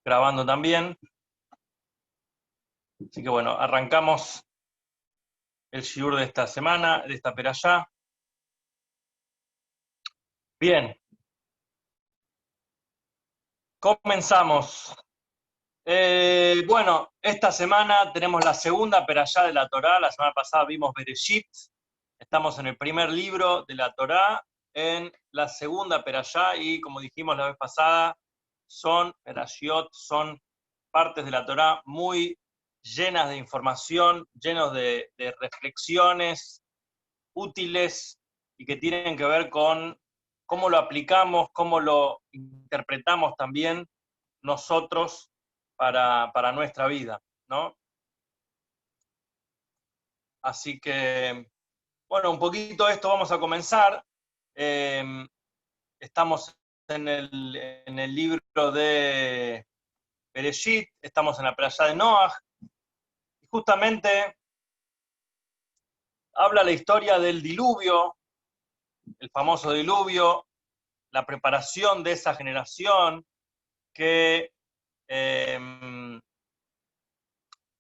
grabando también. Así que bueno, arrancamos el shiur de esta semana, de esta perashá. Bien, comenzamos. Bueno, esta semana tenemos la segunda perashá de la Torá. La semana pasada vimos Bereshit. Estamos en el primer libro de la Torá, en la segunda perashá, y como dijimos la vez pasada, son perashiot, son partes de la Torá muy llenas de información, llenos de reflexiones útiles y que tienen que ver con cómo lo aplicamos, cómo lo interpretamos también nosotros para nuestra vida, ¿no? Así que, bueno, un poquito esto vamos a comenzar. Estamos en el libro de Bereshit, estamos en la playa de Noaj, y justamente habla la historia del diluvio, el famoso diluvio, la preparación de esa generación que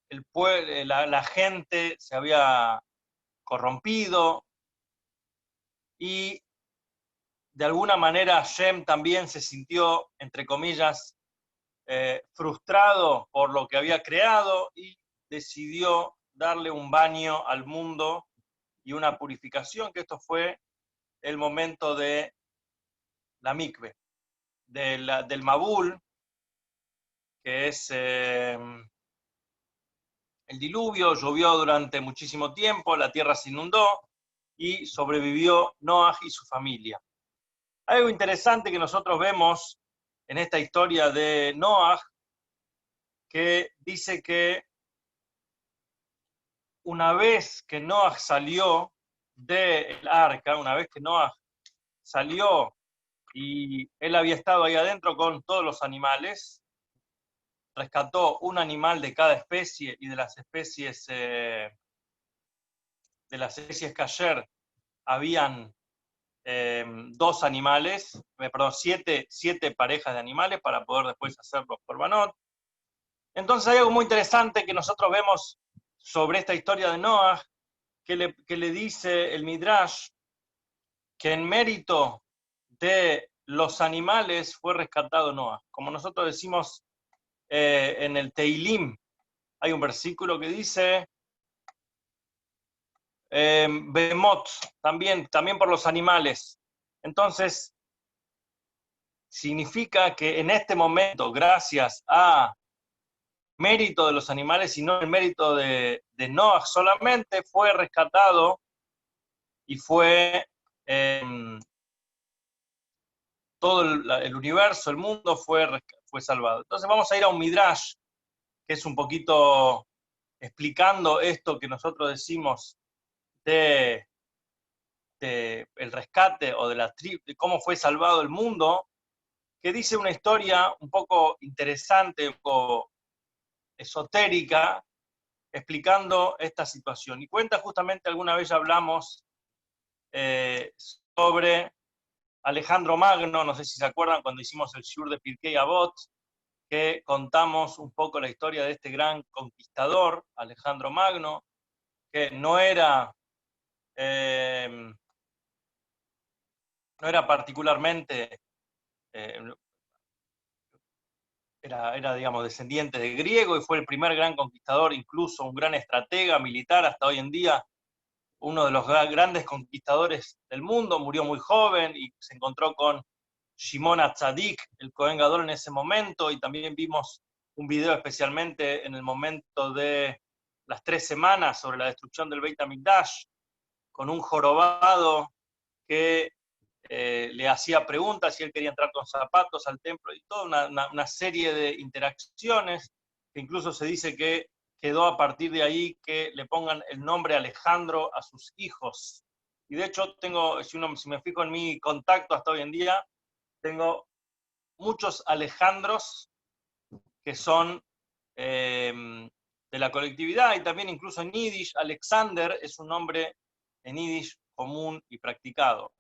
la gente se había corrompido y de alguna manera Shem también se sintió, entre comillas, frustrado por lo que había creado y decidió darle un baño al mundo y una purificación, que esto fue el momento de la mikve, del Mabul, que es el diluvio. Llovió durante muchísimo tiempo, la tierra se inundó y sobrevivió Noaj y su familia. Algo interesante que nosotros vemos en esta historia de Noaj, que dice que una vez que Noaj salió del arca, una vez que Noaj salió y él había estado ahí adentro con todos los animales, rescató un animal de cada especie, y de las especies que ayer habían dos animales, perdón, siete parejas de animales para poder después hacer los korbanot. Entonces hay algo muy interesante que nosotros vemos sobre esta historia de Noaj, que le dice el Midrash que en mérito de los animales fue rescatado Noaj. Como nosotros decimos en el Teilim, hay un versículo que dice Behemot, también por los animales. Entonces, significa que en este momento, gracias a mérito de los animales y no el mérito de Noah solamente, fue rescatado y fue todo el universo, el mundo fue salvado. Entonces vamos a ir a un Midrash, que es un poquito explicando esto que nosotros decimos de el rescate o de cómo fue salvado el mundo, que dice una historia un poco interesante, un poco esotérica, explicando esta situación. Y cuenta justamente, alguna vez ya hablamos sobre Alejandro Magno, no sé si se acuerdan cuando hicimos el shiur de Pirkei Avot, que contamos un poco la historia de este gran conquistador, Alejandro Magno, que no era particularmente, era, digamos, descendiente de griego, y fue el primer gran conquistador, incluso un gran estratega militar hasta hoy en día, uno de los grandes conquistadores del mundo. Murió muy joven y se encontró con Shimon HaTzadik, el Cohen Gadol, en ese momento, y también vimos un video especialmente en el momento de las 3 semanas sobre la destrucción del Beit HaMikdash, con un jorobado que le hacía preguntas si él quería entrar con zapatos al templo, y toda una serie de interacciones, que incluso se dice que quedó a partir de ahí que le pongan el nombre Alejandro a sus hijos. Y de hecho tengo, si me fijo en mi contacto hasta hoy en día, tengo muchos Alejandros que son de la colectividad, y también incluso en Yiddish, Alexander es un nombre en Yiddish común y practicado.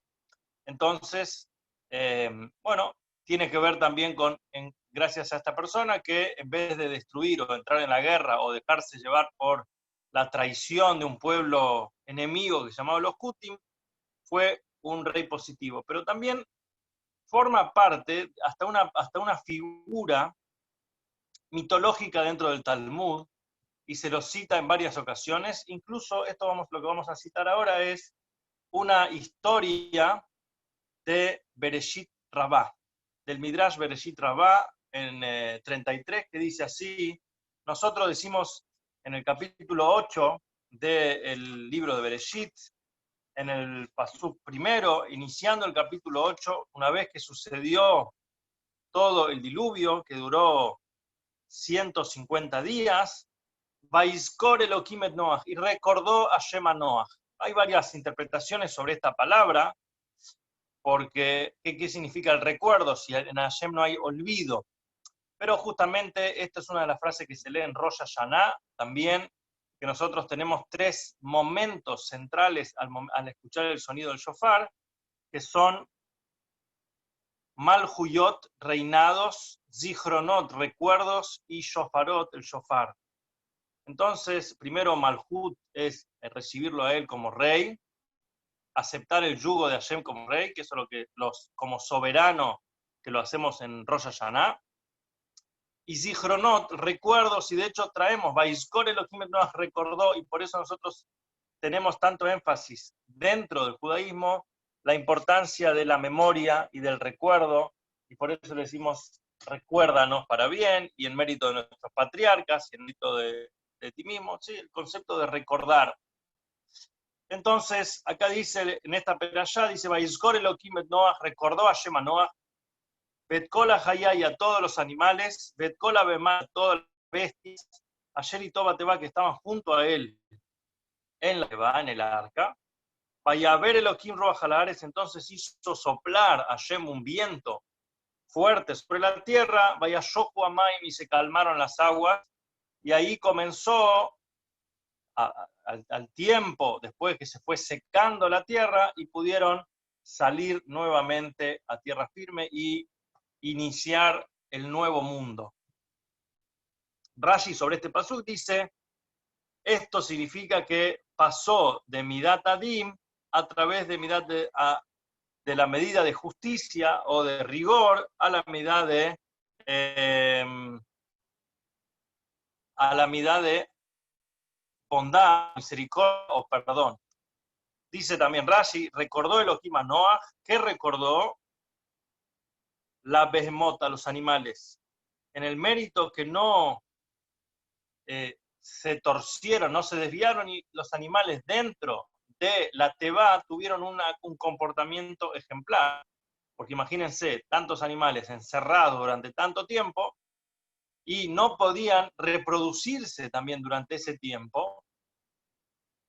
Entonces, bueno, tiene que ver también con gracias a esta persona que en vez de destruir o entrar en la guerra o dejarse llevar por la traición de un pueblo enemigo que se llamaba los Kutim, fue un rey positivo. Pero también forma parte hasta una figura mitológica dentro del Talmud, y se lo cita en varias ocasiones. Incluso lo que vamos a citar ahora es una historia de Bereshit Rabbah, del Midrash Bereshit Rabbah en 33, que dice así. Nosotros decimos en el capítulo 8 del libro de Bereshit, en el pasuk primero, iniciando el capítulo 8, una vez que sucedió todo el diluvio, que duró 150 días, Vaiskor Elohim et Noach, y recordó a Hashem a Noach. Hay varias interpretaciones sobre esta palabra, porque ¿qué significa el recuerdo? Si en Hashem no hay olvido. Pero justamente esta es una de las frases que se lee en Rosh Hashanah, también, que nosotros tenemos 3 momentos centrales al escuchar el sonido del shofar, que son Malhuyot, reinados, Zichronot, recuerdos, y Shofarot, el shofar. Entonces, primero Malhut es recibirlo a él como rey, aceptar el yugo de Hashem como rey, que eso es lo que como soberano, que lo hacemos en Rosh Hashanah. Y Zichronot, recuerdos, y de hecho traemos, Vaiskor Elohim et Noach, recordó, y por eso nosotros tenemos tanto énfasis dentro del judaísmo, la importancia de la memoria y del recuerdo, y por eso le decimos, recuérdanos para bien, y en mérito de nuestros patriarcas, y en mérito de ti mismo, ¿sí? El concepto de recordar. Entonces, acá dice, en esta perashá, dice, Vaiskor Elohim et Noach, recordó a Hashem a Noach, Betkola Hayá, y a todos los animales, Betkola Bemá, a todas las bestias, Ayer y Toba Teba, que estaban junto a él en la Teba, en el arca. Vaya a ver Elohim Ruach Halares, entonces hizo soplar a Hashem un viento fuerte sobre la tierra, vaya Shohu Amaim, y se calmaron las aguas, y ahí comenzó al tiempo, después que se fue secando la tierra, y pudieron salir nuevamente a tierra firme y iniciar el nuevo mundo. Rashi sobre este pasuk dice, esto significa que pasó de Midat Adim a través de Midat de la medida de justicia o de rigor a la medida de bondad, misericordia o perdón. Dice también Rashi, recordó Elohim a Noach, que recordó la behemot, a los animales, en el mérito que no se torcieron, no se desviaron, y los animales dentro de la Teba tuvieron un comportamiento ejemplar. Porque imagínense, tantos animales encerrados durante tanto tiempo y no podían reproducirse también durante ese tiempo,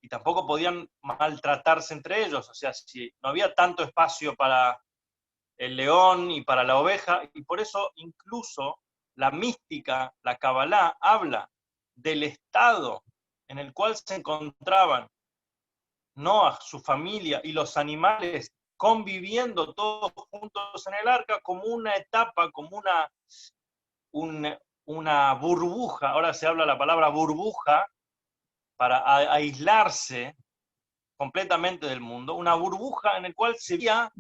y tampoco podían maltratarse entre ellos. O sea, si no había tanto espacio para el león y para la oveja, y por eso incluso la mística, la Kabbalah, habla del estado en el cual se encontraban Noah, su familia y los animales conviviendo todos juntos en el arca, como una etapa, como una burbuja. Ahora se habla la palabra burbuja para aislarse completamente del mundo, una burbuja en la cual se veía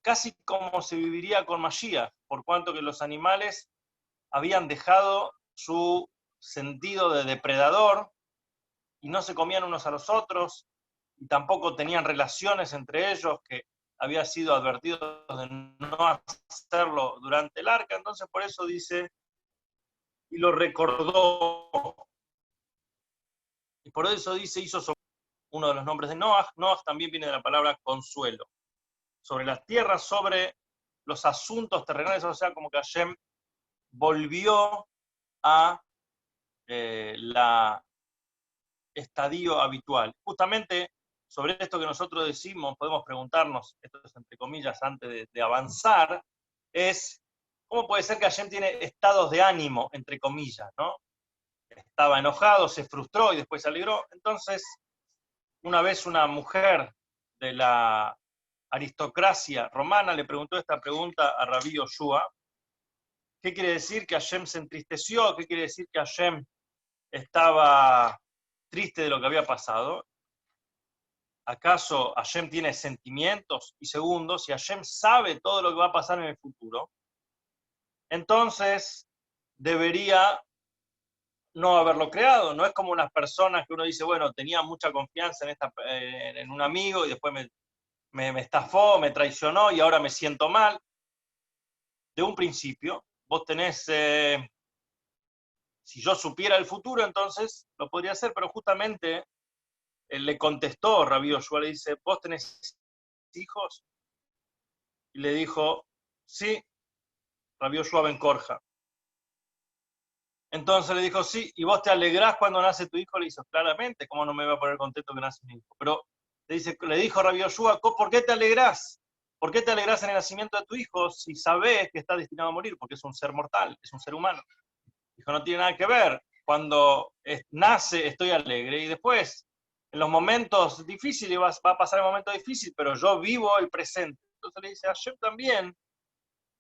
casi como se viviría con Mashiach, por cuanto que los animales habían dejado su sentido de depredador y no se comían unos a los otros, y tampoco tenían relaciones entre ellos, que había sido advertido de no hacerlo durante el arca. Entonces por eso dice, y lo recordó, y por eso dice, hizo sobre uno de los nombres de Noach. Noach también viene de la palabra consuelo, sobre las tierras, sobre los asuntos terrenales, o sea, como que Hashem volvió a la estadio habitual. Justamente sobre esto que nosotros decimos, podemos preguntarnos, esto es entre comillas, antes de avanzar, es cómo puede ser que Hashem tiene estados de ánimo, entre comillas, ¿no? Estaba enojado, se frustró y después se alegró. Entonces, una vez una mujer de la aristocracia romana le preguntó esta pregunta a Rabí Yoshua, ¿Qué quiere decir que Hashem se entristeció? ¿Qué quiere decir que Hashem estaba triste de lo que había pasado? ¿Acaso Hashem tiene sentimientos? Y segundo, si Hashem sabe todo lo que va a pasar en el futuro, entonces debería no haberlo creado. No es como unas personas que uno dice, bueno, tenía mucha confianza en un amigo y después me estafó, me traicionó y ahora me siento mal. De un principio, vos tenés, si yo supiera el futuro, entonces lo podría hacer, pero justamente él le contestó, Rabbi Yoshua, le dice, ¿vos tenés hijos? Y le dijo, sí, Rabbi Yoshua Ben Korja. Entonces le dijo, sí, ¿y vos te alegrás cuando nace tu hijo? Le dijo, claramente, ¿cómo no me voy a poner contento que nace mi hijo? Pero le dijo Rabbi Yoshua, ¿por qué te alegrás? ¿Por qué te alegrás en el nacimiento de tu hijo si sabés que está destinado a morir? Porque es un ser mortal, es un ser humano. Dijo, no tiene nada que ver. Cuando nace estoy alegre y después, en los momentos difíciles, va a pasar el momento difícil, pero yo vivo el presente. Entonces le dice, Hashem también,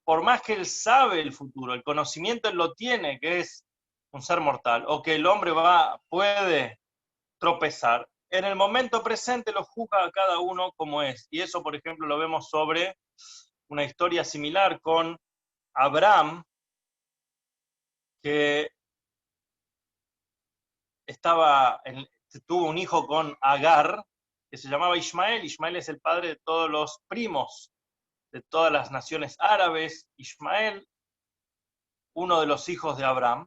por más que él sabe el futuro, el conocimiento él lo tiene, que es un ser mortal, o que el hombre puede tropezar, en el momento presente lo juzga a cada uno como es. Y eso, por ejemplo, lo vemos sobre una historia similar con Abraham, que tuvo un hijo con Agar, que se llamaba Ismael. Ismael es el padre de todos los primos de todas las naciones árabes. Ismael, uno de los hijos de Abraham,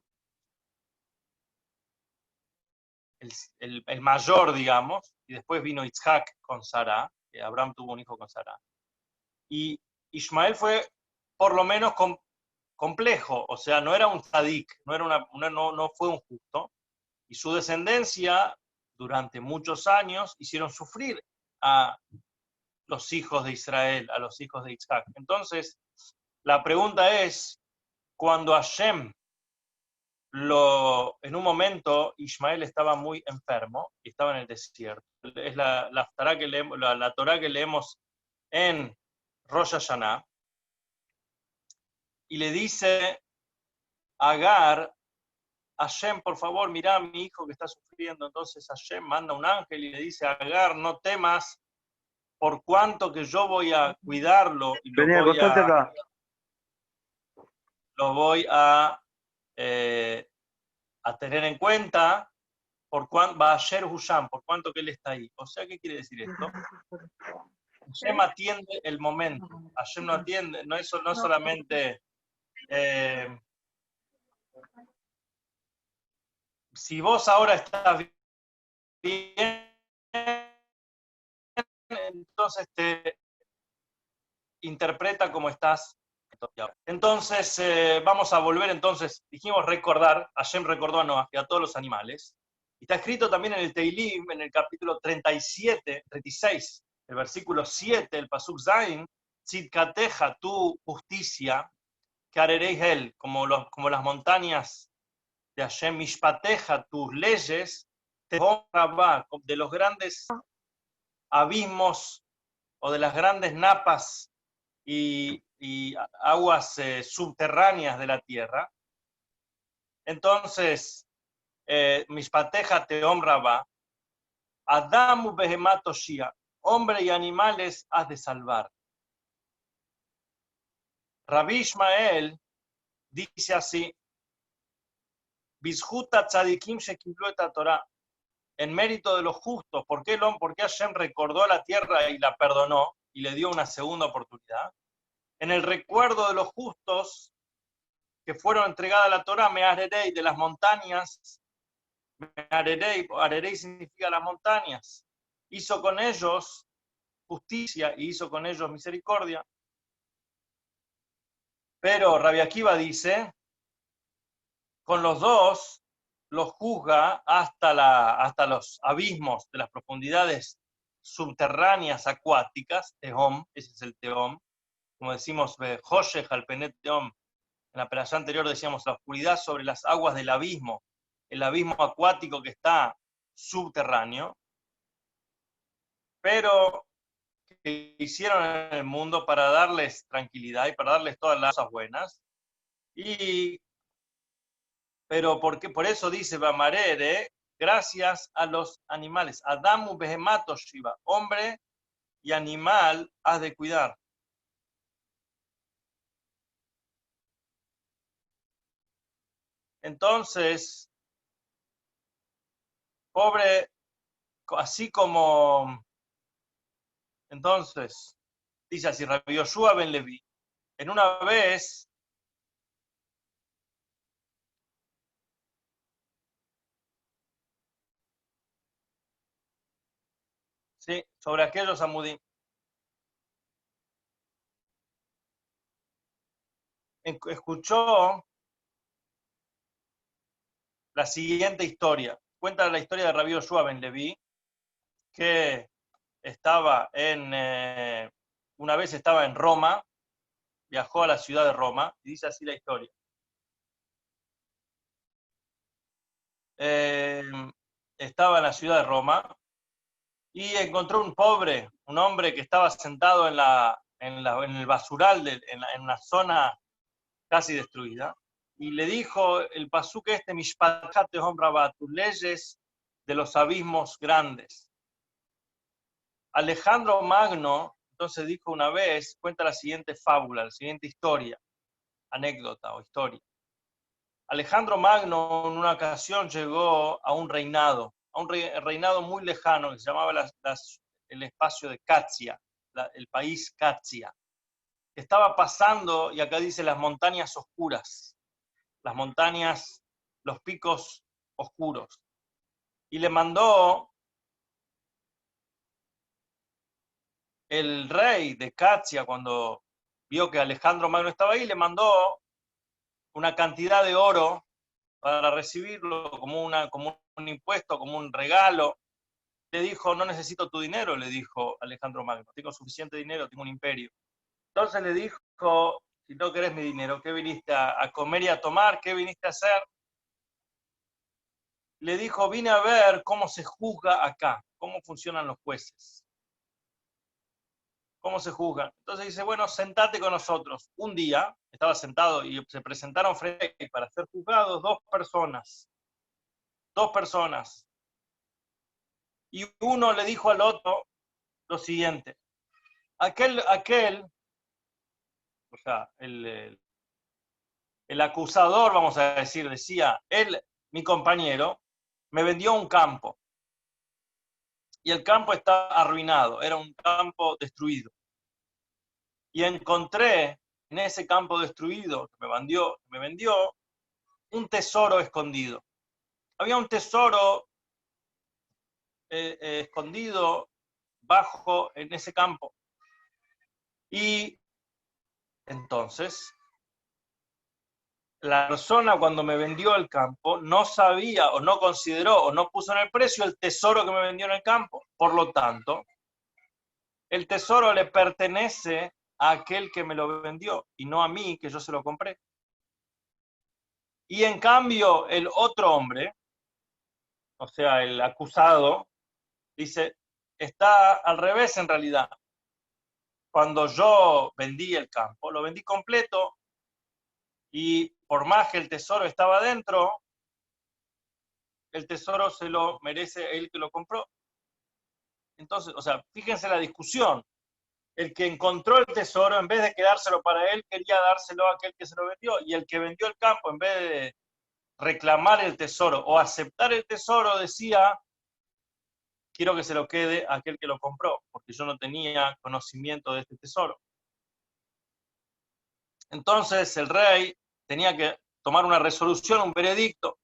el mayor, digamos, y después vino Isaac con Sara, que Abraham tuvo un hijo con Sara. Y Ismael fue por lo menos complejo, o sea, no era un tzadik, no fue un justo, y su descendencia durante muchos años hicieron sufrir a los hijos de Israel, a los hijos de Isaac. Entonces, la pregunta es, cuando Hashem en un momento Ismael estaba muy enfermo y estaba en el desierto. Es la Torá que leemos en Rosh Hashanah, y le dice a Agar, Hashem, por favor, mirá a mi hijo que está sufriendo. Entonces Hashem manda un ángel y le dice a Agar, no temas, por cuanto que yo voy a cuidarlo y Vení, acostate acá. lo voy a tener en cuenta, por cuanto va a ser Husham, por cuanto que él está ahí. O sea, ¿qué quiere decir esto? Hashem atiende el momento. Hashem no atiende, no solamente si vos ahora estás bien, entonces te interpreta como estás. Entonces, vamos a volver entonces, dijimos recordar, Hashem recordó a Noah y a todos los animales. Y está escrito también en el Teilim, en el capítulo 36, el versículo 7, el Pasuk Zain, Tzidkateja, tu justicia, que hareréis él, como las montañas de Hashem, Mishpateja, tus leyes, te va de los grandes abismos o de las grandes napas y aguas subterráneas de la tierra. Entonces, Mishpateja te honraba, Adamu Behemato Shia, hombre y animales has de salvar. Rabbi Ishmael dice así, Bizhuta tzadikim shekiblu et Torah, en mérito de los justos. ¿Por qué Hashem recordó a la tierra y la perdonó y le dio una segunda oportunidad? En el recuerdo de los justos que fueron entregadas a la Torah, Meharerei, de las montañas, Meharerei significa las montañas, hizo con ellos justicia y hizo con ellos misericordia. Pero Rabbi Akiva dice, con los dos los juzga hasta los abismos de las profundidades subterráneas acuáticas, Tehom, ese es el Tehom, como decimos, Hoshech al Penet Tehom, en la perashá anterior decíamos la oscuridad sobre las aguas del abismo, el abismo acuático que está subterráneo, pero que hicieron en el mundo para darles tranquilidad y para darles todas las cosas buenas, Pero por eso dice Bamarere, gracias a los animales. Adamu behemato shiva, hombre y animal has de cuidar. Entonces, pobre, así como, entonces, dice así, Rabbi Yoshua ben Levi, en una vez, ¿sí? Sobre aquellos amudim, escuchó la siguiente historia. Cuenta la historia de Rabbi Yoshua ben Levi, que estaba una vez estaba en Roma, viajó a la ciudad de Roma, y dice así la historia. Eh, Estaba en la ciudad de Roma y encontró un hombre que estaba sentado en el basural, en una zona casi destruida, y le dijo el pasuk este, Mishpat Hombraba, tus leyes de los abismos grandes. Alejandro Magno, entonces dijo una vez, cuenta la siguiente fábula, la siguiente historia, anécdota o historia. Alejandro Magno en una ocasión llegó a un reinado muy lejano que se llamaba el espacio de Catia, el país Catia. Estaba pasando, y acá dice las montañas oscuras, las montañas, los picos oscuros. Y le mandó el rey de Catia, cuando vio que Alejandro Magno estaba ahí, le mandó una cantidad de oro para recibirlo como un impuesto, como un regalo. Le dijo, no necesito tu dinero, le dijo Alejandro Magno, tengo suficiente dinero, tengo un imperio. Entonces le dijo, si no querés mi dinero, ¿qué viniste a comer y a tomar? ¿Qué viniste a hacer? Le dijo, vine a ver cómo se juzga acá, cómo funcionan los jueces, cómo se juzgan. Entonces dice, bueno, sentate con nosotros. Un día estaba sentado y se presentaron frente para ser juzgados dos personas. Y uno le dijo al otro lo siguiente, aquel o sea, el acusador, vamos a decir, decía, mi compañero, me vendió un campo y el campo está arruinado, era un campo destruido. Y encontré en ese campo destruido que me vendió un tesoro escondido. Había un tesoro escondido bajo en ese campo. Y entonces la persona cuando me vendió el campo no sabía o no consideró o no puso en el precio el tesoro que me vendió en el campo. Por lo tanto, el tesoro le pertenece a aquel que me lo vendió y no a mí, que yo se lo compré. Y en cambio, el otro hombre, o sea, el acusado, dice, está al revés en realidad. Cuando yo vendí el campo, lo vendí completo y por más que el tesoro estaba dentro, el tesoro se lo merece el que lo compró. Entonces, o sea, fíjense la discusión. El que encontró el tesoro, en vez de quedárselo para él, quería dárselo a aquel que se lo vendió. Y el que vendió el campo, en vez de reclamar el tesoro o aceptar el tesoro, decía, quiero que se lo quede a aquel que lo compró, porque yo no tenía conocimiento de este tesoro. Entonces el rey tenía que tomar una resolución, un veredicto.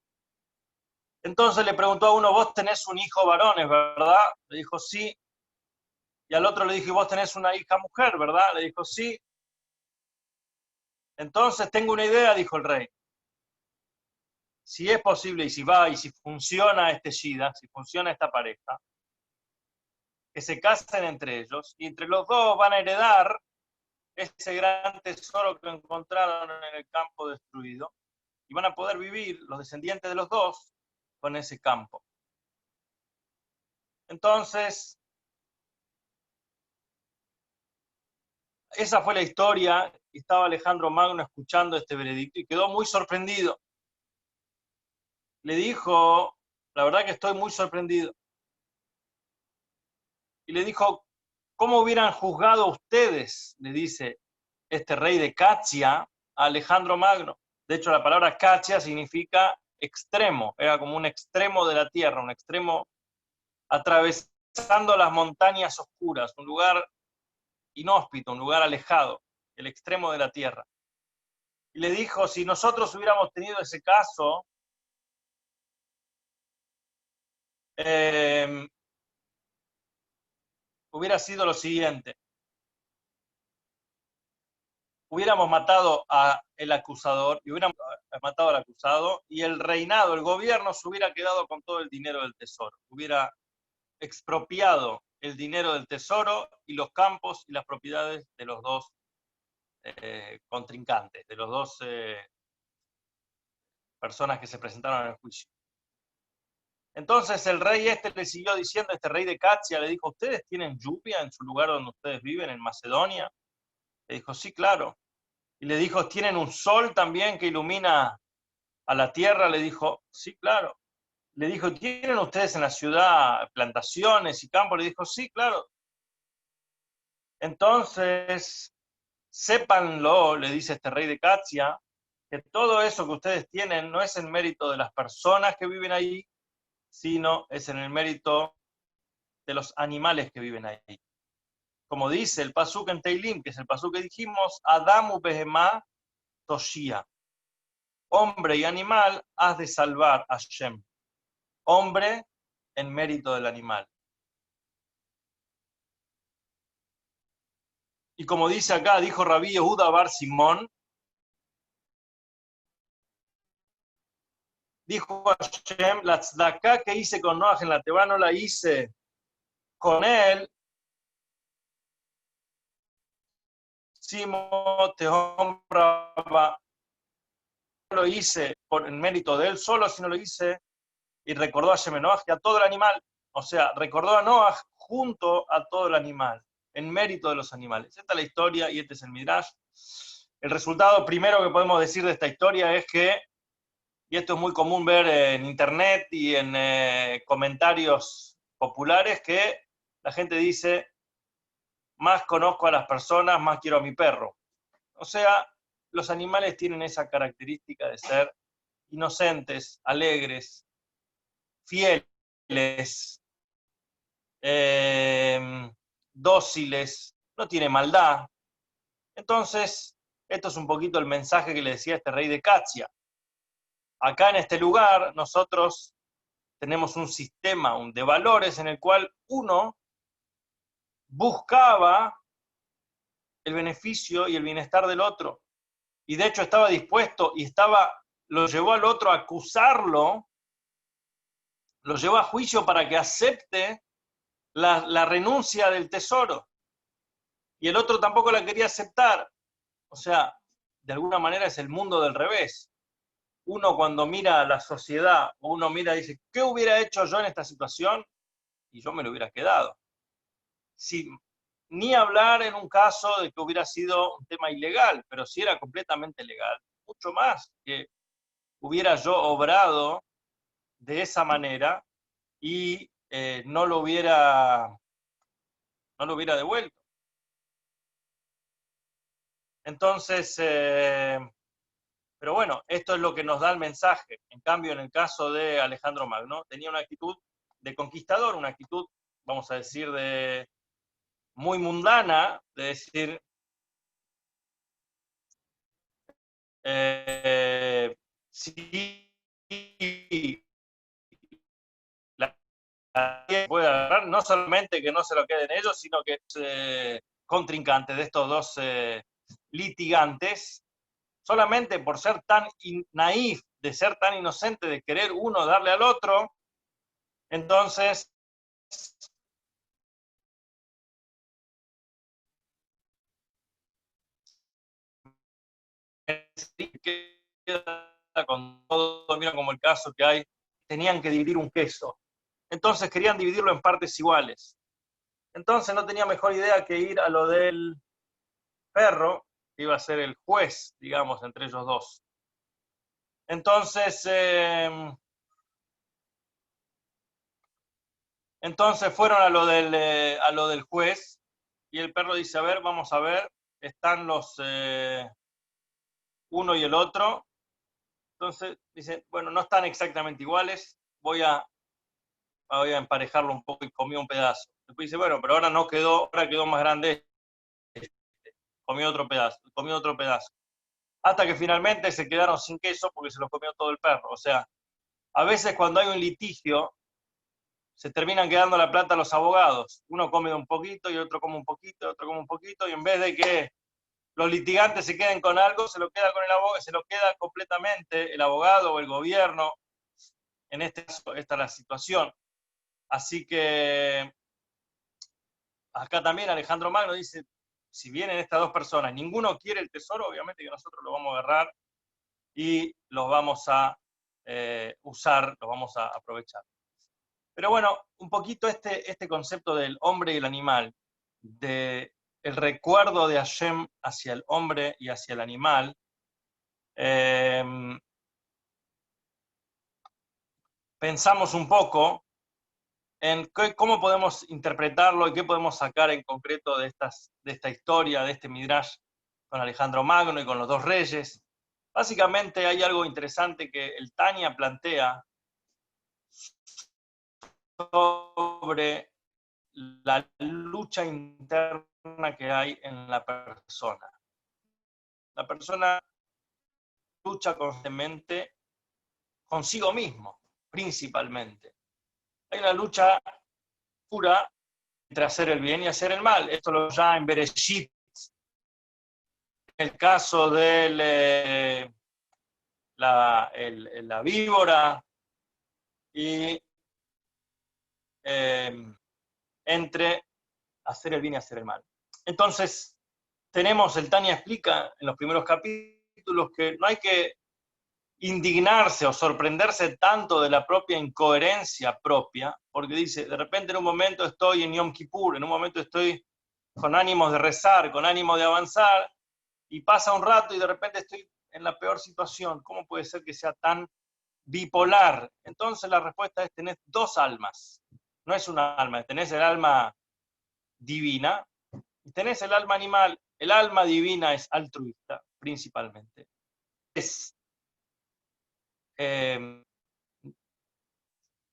Entonces le preguntó a uno, vos tenés un hijo varón, ¿es verdad? Le dijo, sí. Y al otro le dijo, vos tenés una hija mujer, ¿verdad? Le dijo, sí. Entonces tengo una idea, dijo el rey. Si es posible y si va y si funciona este Shida, si funciona esta pareja, que se casen entre ellos y entre los dos van a heredar ese gran tesoro que encontraron en el campo destruido y van a poder vivir los descendientes de los dos con ese campo. Entonces, esa fue la historia. Estaba Alejandro Magno escuchando este veredicto y quedó muy sorprendido. Le dijo, la verdad que estoy muy sorprendido. Y le dijo, ¿cómo hubieran juzgado ustedes? Le dice este rey de Catia a Alejandro Magno. De hecho, la palabra Catia significa extremo, era como un extremo de la tierra, un extremo atravesando las montañas oscuras, un lugar inhóspito, un lugar alejado, el extremo de la tierra. Y le dijo, si nosotros hubiéramos tenido ese caso, hubiera sido lo siguiente. Hubiéramos matado al acusador, y hubiéramos matado al acusado, y el reinado, el gobierno, se hubiera quedado con todo el dinero del tesoro. Hubiera expropiado el dinero del tesoro y los campos y las propiedades de los dos contrincantes, de los dos personas que se presentaron en el juicio. Entonces el rey le siguió diciendo, este rey de Catia le dijo, ¿ustedes tienen lluvia en su lugar donde ustedes viven, en Macedonia? Le dijo, sí, claro. Y le dijo, ¿tienen un sol también que ilumina a la tierra? Le dijo, sí, claro. Le dijo, ¿tienen ustedes en la ciudad plantaciones y campos? Le dijo, sí, claro. Entonces, sépanlo, le dice este rey de Catia, que todo eso que ustedes tienen no es en mérito de las personas que viven ahí, sino es en el mérito de los animales que viven ahí. Como dice el pasuk en Teilim, que es el pasuk que dijimos, Adamu behemá toshia. Hombre y animal has de salvar a Hashem. Hombre en mérito del animal. Y como dice acá, dijo Rabí Yehuda bar Simón, dijo Hashem, la tzedakah que hice con Noaj en la Teba no la hice con él, Simo Tehom Rabba, no lo hice por el mérito de él solo, sino lo hice y recordó a Hashem Noaj y a todo el animal. O sea, recordó a Noaj junto a todo el animal, en mérito de los animales. Esta es la historia y este es el Midrash. El resultado primero que podemos decir de esta historia es que, y esto es muy común ver en internet y en comentarios populares, que la gente dice, más conozco a las personas, más quiero a mi perro. O sea, los animales tienen esa característica de ser inocentes, alegres, fieles, dóciles, no tiene maldad. Entonces, esto es un poquito el mensaje que le decía este rey de Catia. Acá en este lugar nosotros tenemos un sistema de valores en el cual uno buscaba el beneficio y el bienestar del otro. Y de hecho estaba dispuesto y lo llevó al otro a acusarlo, lo llevó a juicio para que acepte la renuncia del tesoro. Y el otro tampoco la quería aceptar. O sea, de alguna manera es el mundo del revés. Uno cuando mira a la sociedad, uno mira y dice, ¿qué hubiera hecho yo en esta situación? Y yo me lo hubiera quedado. Ni hablar en un caso de que hubiera sido un tema ilegal, pero si era completamente legal, mucho más que hubiera yo obrado de esa manera y no lo hubiera devuelto. Entonces, pero bueno, esto es lo que nos da el mensaje. En cambio, en el caso de Alejandro Magno, tenía una actitud de conquistador, una actitud, vamos a decir, de muy mundana, de decir, si la puede agarrar, no solamente que no se lo queden ellos, sino que contrincantes de estos dos litigantes, solamente por ser tan naif, de ser tan inocente, de querer uno darle al otro, entonces con todo, mira como el caso que hay, tenían que dividir un queso. Entonces querían dividirlo en partes iguales. Entonces no tenía mejor idea que ir a lo del perro, que iba a ser el juez, digamos, entre ellos dos. Entonces, fueron a lo del juez, y el perro dice, a ver, vamos a ver, están los uno y el otro. Entonces dice, bueno, no están exactamente iguales, voy a emparejarlo un poco, y comió un pedazo. Después dice, bueno, pero ahora no quedó, ahora quedó más grande, comió otro pedazo. Hasta que finalmente se quedaron sin queso porque se los comió todo el perro. O sea, a veces cuando hay un litigio, se terminan quedando la plata los abogados. Uno come un poquito y otro come un poquito, y otro come un poquito, y en vez de que los litigantes se queden con algo, se lo queda con el abogado, se lo queda completamente el abogado o el gobierno. En este caso, esta es la situación. Así que acá también Alejandro Magno dice, si vienen estas dos personas, ninguno quiere el tesoro, obviamente que nosotros lo vamos a agarrar y los vamos a usar, los vamos a aprovechar. Pero bueno, un poquito este concepto del hombre y el animal, de el recuerdo de Hashem hacia el hombre y hacia el animal, pensamos un poco en cómo podemos interpretarlo y qué podemos sacar en concreto de esta historia, de este Midrash con Alejandro Magno y con los dos reyes. Básicamente hay algo interesante que el Tanya plantea sobre la lucha interna que hay en la persona. La persona lucha constantemente consigo mismo, principalmente. Hay una lucha pura entre hacer el bien y hacer el mal. Esto lo llama en Bereshit, en el caso de la víbora, y entre hacer el bien y hacer el mal. Entonces, el Tanya explica en los primeros capítulos que no hay que indignarse o sorprenderse tanto de la propia incoherencia propia, porque dice, de repente en un momento estoy en Yom Kippur, en un momento estoy con ánimos de rezar, con ánimo de avanzar, y pasa un rato y de repente estoy en la peor situación. ¿Cómo puede ser que sea tan bipolar? Entonces la respuesta es, tenés dos almas. No es una alma, tenés el alma divina y tenés el alma animal. El alma divina es altruista, principalmente. Es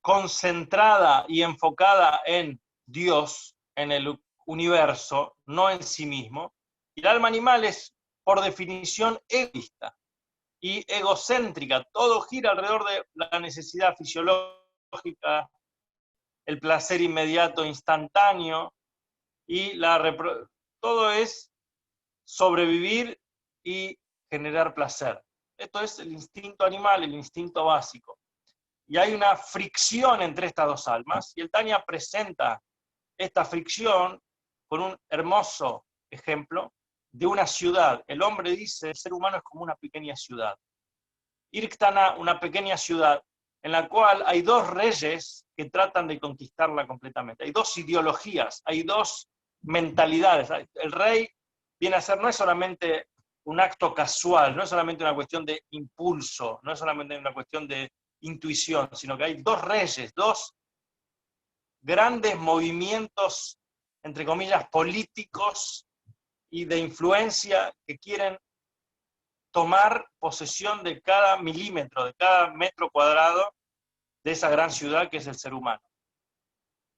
concentrada y enfocada en Dios, en el universo, no en sí mismo. Y el alma animal es, por definición, egoísta y egocéntrica. Todo gira alrededor de la necesidad fisiológica, el placer inmediato, instantáneo, y todo es sobrevivir y generar placer. Esto es el instinto animal, el instinto básico. Y hay una fricción entre estas dos almas, y el Tanya presenta esta fricción con un hermoso ejemplo de una ciudad. El hombre dice, el ser humano es como una pequeña ciudad. Irktana, una pequeña ciudad, en la cual hay dos reyes que tratan de conquistarla completamente. Hay dos ideologías, hay dos mentalidades. El rey viene a ser, no es solamente un acto casual, no es solamente una cuestión de impulso, no es solamente una cuestión de intuición, sino que hay dos reyes, dos grandes movimientos, entre comillas, políticos y de influencia que quieren tomar posesión de cada milímetro, de cada metro cuadrado de esa gran ciudad que es el ser humano.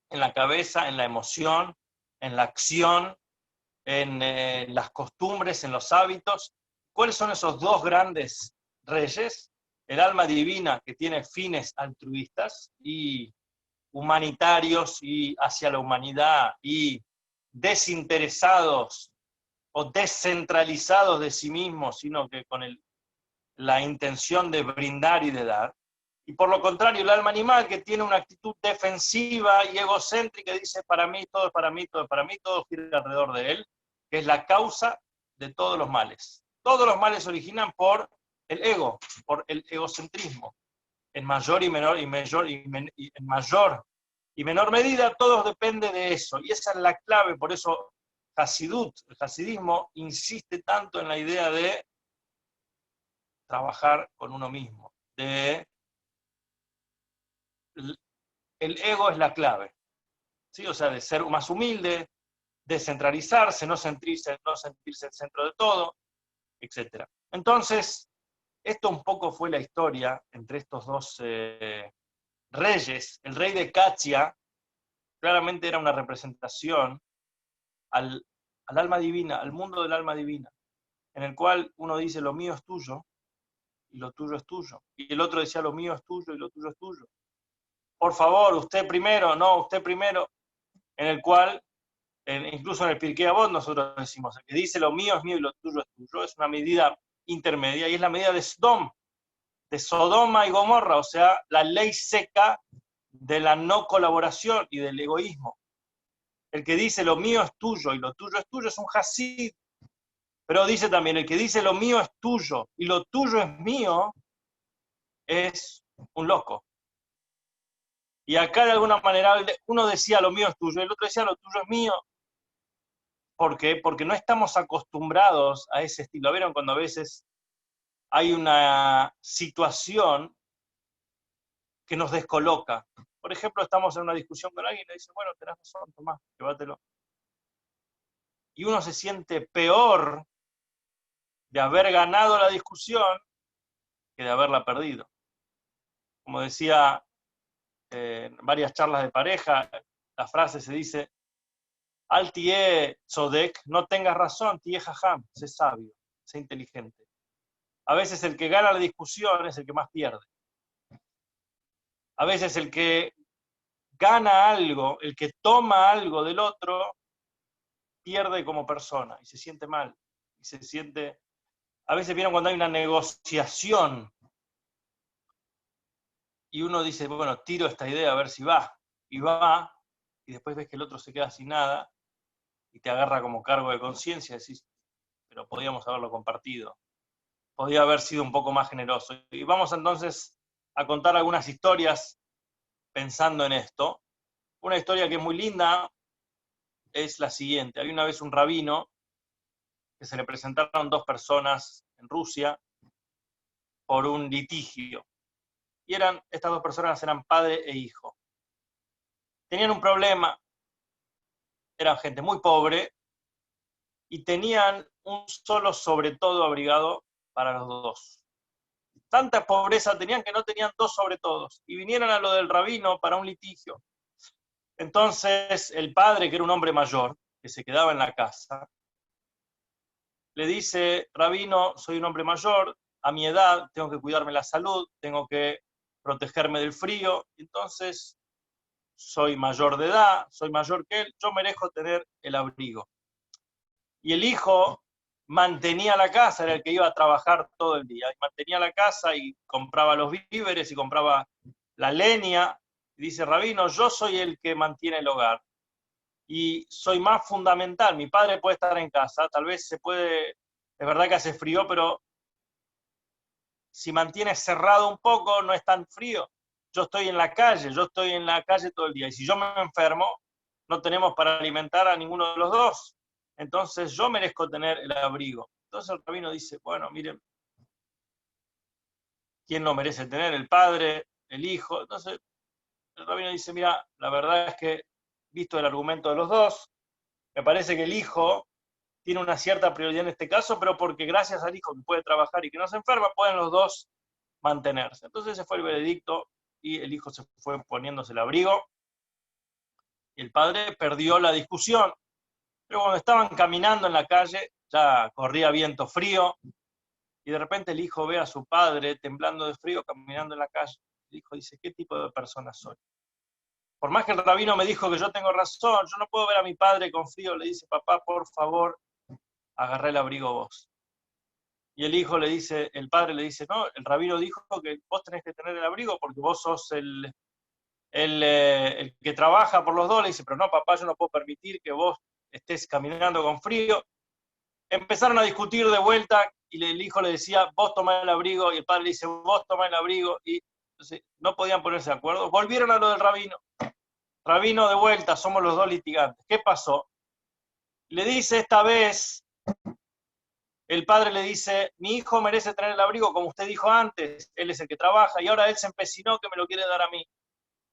En la cabeza, en la emoción, en la acción, en las costumbres, en los hábitos. ¿Cuáles son esos dos grandes reyes? El alma divina, que tiene fines altruistas y humanitarios y hacia la humanidad, y desinteresados o descentralizados de sí mismos, sino que con la intención de brindar y de dar. Y por lo contrario, el alma animal, que tiene una actitud defensiva y egocéntrica, dice, para mí, todo es para mí, todo es para mí, todo gira alrededor de él, que es la causa de todos los males. Todos los males se originan por el ego, por el egocentrismo. En mayor y menor, en mayor y menor medida, todo depende de eso. Y esa es la clave, por eso Hasidut, el hasidismo, insiste tanto en la idea de trabajar con uno mismo, el ego es la clave, ¿sí? O sea, de ser más humilde, descentralizarse, no sentirse el centro de todo, etc. Entonces, esto un poco fue la historia entre estos dos reyes. El rey de Catia claramente era una representación al alma divina, al mundo del alma divina, en el cual uno dice lo mío es tuyo y lo tuyo es tuyo. Y el otro decía lo mío es tuyo y lo tuyo es tuyo. Por favor, usted primero, no, usted primero, en el cual, incluso en el Pirkei Avot nosotros decimos, el que dice lo mío es mío y lo tuyo es tuyo, es una medida intermedia y es la medida de Sodom, de Sodoma y Gomorra, o sea, la ley seca de la no colaboración y del egoísmo. El que dice lo mío es tuyo y lo tuyo es un hasid. Pero dice también, el que dice lo mío es tuyo y lo tuyo es mío, es un loco. Y acá de alguna manera uno decía lo mío es tuyo y el otro decía lo tuyo es mío. ¿Por qué? Porque no estamos acostumbrados a ese estilo. ¿Vieron cuando a veces hay una situación que nos descoloca? Por ejemplo, estamos en una discusión con alguien y le dice, bueno, tenés razón, Tomás, llévatelo. Y uno se siente peor de haber ganado la discusión que de haberla perdido. Como decía en varias charlas de pareja, la frase se dice, al tie tzodek, no tengas razón, tie jajam, sé sabio, sé inteligente. A veces el que gana la discusión es el que más pierde. A veces el que gana algo, el que toma algo del otro, pierde como persona y se siente mal. Y se siente... A veces vieron cuando hay una negociación y uno dice, bueno, tiro esta idea a ver si va. Y va, y después ves que el otro se queda sin nada y te agarra como cargo de conciencia y decís, pero podíamos haberlo compartido. Podía haber sido un poco más generoso. Y vamos entonces a contar algunas historias pensando en esto. Una historia que es muy linda es la siguiente. Había una vez un rabino que se le presentaron dos personas en Rusia por un litigio. Y estas dos personas eran padre e hijo. Tenían un problema, eran gente muy pobre y tenían un solo sobre todo abrigado para los dos. Tanta pobreza tenían que no tenían dos sobre todos. Y vinieron a lo del rabino para un litigio. Entonces el padre, que era un hombre mayor, que se quedaba en la casa, le dice, rabino, soy un hombre mayor, a mi edad tengo que cuidarme la salud, tengo que protegerme del frío, entonces soy mayor de edad, soy mayor que él, yo merezco tener el abrigo. Y el hijo mantenía la casa, era el que iba a trabajar todo el día, y mantenía la casa y compraba los víveres y compraba la leña. Y dice, rabino, yo soy el que mantiene el hogar y soy más fundamental. Mi padre puede estar en casa, tal vez se puede, es verdad que hace frío, pero si mantiene cerrado un poco no es tan frío. Yo estoy en la calle todo el día y si yo me enfermo, no tenemos para alimentar a ninguno de los dos. Entonces yo merezco tener el abrigo. Entonces el rabino dice, bueno, miren, ¿quién lo merece tener? El padre, el hijo. Entonces el rabino dice, mira, la verdad es que, visto el argumento de los dos, me parece que el hijo tiene una cierta prioridad en este caso, pero porque gracias al hijo que puede trabajar y que no se enferma, pueden los dos mantenerse. Entonces ese fue el veredicto y el hijo se fue poniéndose el abrigo y el padre perdió la discusión. Pero cuando estaban caminando en la calle, ya corría viento frío y de repente el hijo ve a su padre temblando de frío caminando en la calle. El hijo dice, ¿qué tipo de persona soy? Por más que el rabino me dijo que yo tengo razón, yo no puedo ver a mi padre con frío. Le dice, papá, por favor, agarrá el abrigo vos. Y el hijo le dice, el padre le dice, no, el rabino dijo que vos tenés que tener el abrigo porque vos sos el que trabaja por los dos. Le dice, pero no, papá, yo no puedo permitir que vos estés caminando con frío. Empezaron a discutir de vuelta y el hijo le decía, vos tomá el abrigo, y el padre le dice, vos tomá el abrigo, y entonces no podían ponerse de acuerdo. Volvieron a lo del rabino. Rabino, de vuelta, somos los dos litigantes. ¿Qué pasó? Le dice esta vez, el padre le dice, mi hijo merece tener el abrigo, como usted dijo antes, él es el que trabaja, y ahora él se empecinó que me lo quiere dar a mí.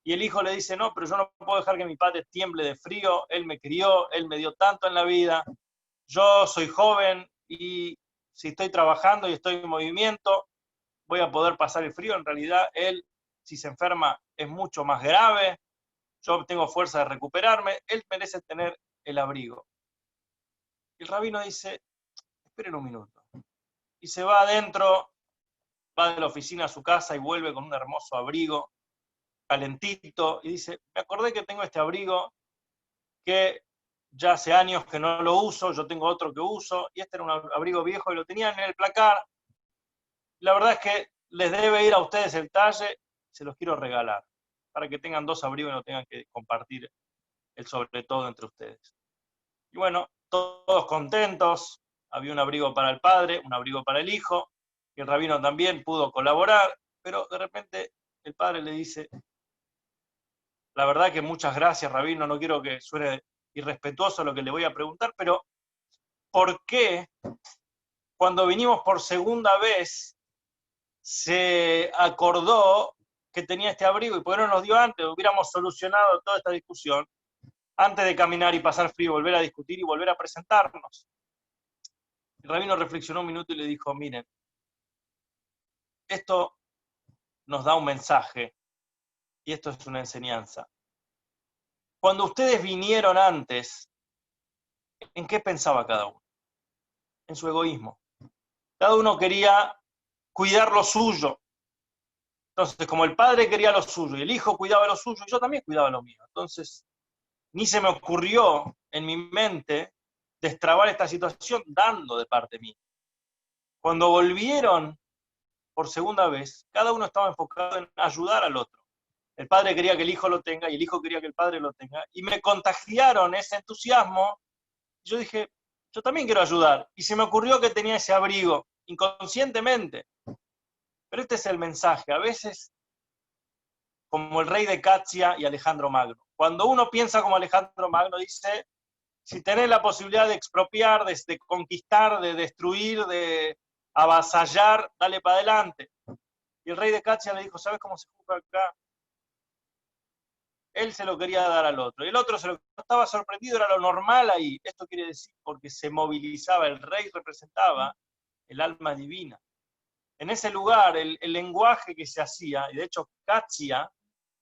Y el hijo le dice, no, pero yo no puedo dejar que mi padre tiemble de frío, él me crió, él me dio tanto en la vida, yo soy joven y si estoy trabajando y estoy en movimiento, voy a poder pasar el frío. En realidad, él, si se enferma, es mucho más grave, yo tengo fuerza de recuperarme, él merece tener el abrigo. Y el rabino dice, esperen un minuto. Y se va adentro, va de la oficina a su casa y vuelve con un hermoso abrigo, calentito, y dice, me acordé que tengo este abrigo que ya hace años que no lo uso, yo tengo otro que uso, y este era un abrigo viejo y lo tenía en el placar. La verdad es que les debe ir a ustedes el talle, se los quiero regalar, para que tengan dos abrigos y no tengan que compartir el sobre todo entre ustedes. Y bueno, todos contentos, había un abrigo para el padre, un abrigo para el hijo, y el rabino también pudo colaborar, pero de repente el padre le dice, la verdad que muchas gracias, rabino, no quiero que suene irrespetuoso lo que le voy a preguntar, pero ¿por qué cuando vinimos por segunda vez se acordó que tenía este abrigo y por qué no nos dio antes? Hubiéramos solucionado toda esta discusión antes de caminar y pasar frío, volver a discutir y volver a presentarnos. El rabino reflexionó un minuto y le dijo, miren, esto nos da un mensaje y esto es una enseñanza. Cuando ustedes vinieron antes, ¿en qué pensaba cada uno? En su egoísmo. Cada uno quería cuidar lo suyo. Entonces, como el padre quería lo suyo y el hijo cuidaba lo suyo, yo también cuidaba lo mío. Entonces, ni se me ocurrió en mi mente destrabar esta situación dando de parte mía. Cuando volvieron por segunda vez, cada uno estaba enfocado en ayudar al otro. El padre quería que el hijo lo tenga y el hijo quería que el padre lo tenga. Y me contagiaron ese entusiasmo. Yo dije, yo también quiero ayudar. Y se me ocurrió que tenía ese abrigo, inconscientemente. Pero este es el mensaje. A veces, como el rey de Catia y Alejandro Magno. Cuando uno piensa como Alejandro Magno, dice, si tenés la posibilidad de expropiar, de conquistar, de destruir, de avasallar, dale para adelante. Y el rey de Catia le dijo, ¿sabes cómo se juzga acá? Él se lo quería dar al otro. Y el otro se lo estaba sorprendido, era lo normal ahí. Esto quiere decir porque se movilizaba, el rey representaba el alma divina. En ese lugar, el lenguaje que se hacía, y de hecho Katia